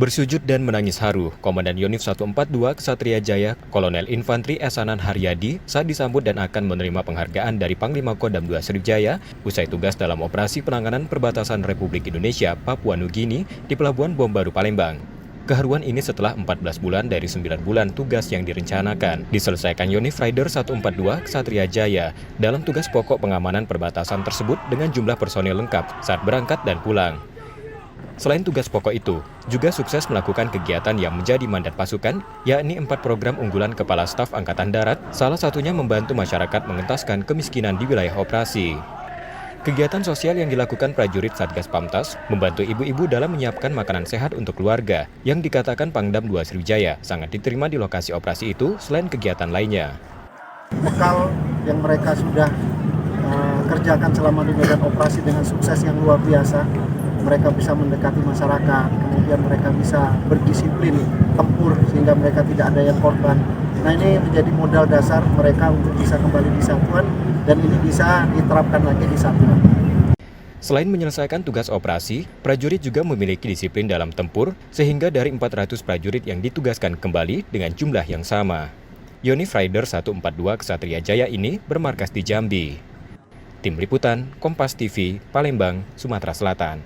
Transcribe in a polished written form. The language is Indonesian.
Bersujud dan menangis haru, Komandan Yonif 142 Ksatria Jaya, Kolonel Infantri Esanan Haryadi saat disambut dan akan menerima penghargaan dari Panglima Kodam II Sriwijaya usai tugas dalam operasi penanganan perbatasan Republik Indonesia Papua Nugini di Pelabuhan Bom Baru Palembang. Keharuan ini setelah 14 bulan dari 9 bulan tugas yang direncanakan diselesaikan Yonif Rider 142 Ksatria Jaya dalam tugas pokok pengamanan perbatasan tersebut dengan jumlah personil lengkap saat berangkat dan pulang. Selain tugas pokok itu, juga sukses melakukan kegiatan yang menjadi mandat pasukan, yakni 4 program unggulan Kepala Staf Angkatan Darat, salah satunya membantu masyarakat mengentaskan kemiskinan di wilayah operasi. Kegiatan sosial yang dilakukan prajurit Satgas Pamtas membantu ibu-ibu dalam menyiapkan makanan sehat untuk keluarga, yang dikatakan Pangdam II Sriwijaya sangat diterima di lokasi operasi itu selain kegiatan lainnya. Bekal yang mereka sudah kerjakan selama di medan operasi dengan sukses yang luar biasa. Mereka bisa mendekati masyarakat, kemudian mereka bisa berdisiplin, tempur sehingga mereka tidak ada yang korban. Nah, ini menjadi modal dasar mereka untuk bisa kembali di satuan dan ini bisa diterapkan lagi di satuan. Selain menyelesaikan tugas operasi, prajurit juga memiliki disiplin dalam tempur sehingga dari 400 prajurit yang ditugaskan kembali dengan jumlah yang sama. Yonif Rider 142 Ksatria Jaya ini bermarkas di Jambi. Tim Liputan, Kompas TV, Palembang, Sumatera Selatan.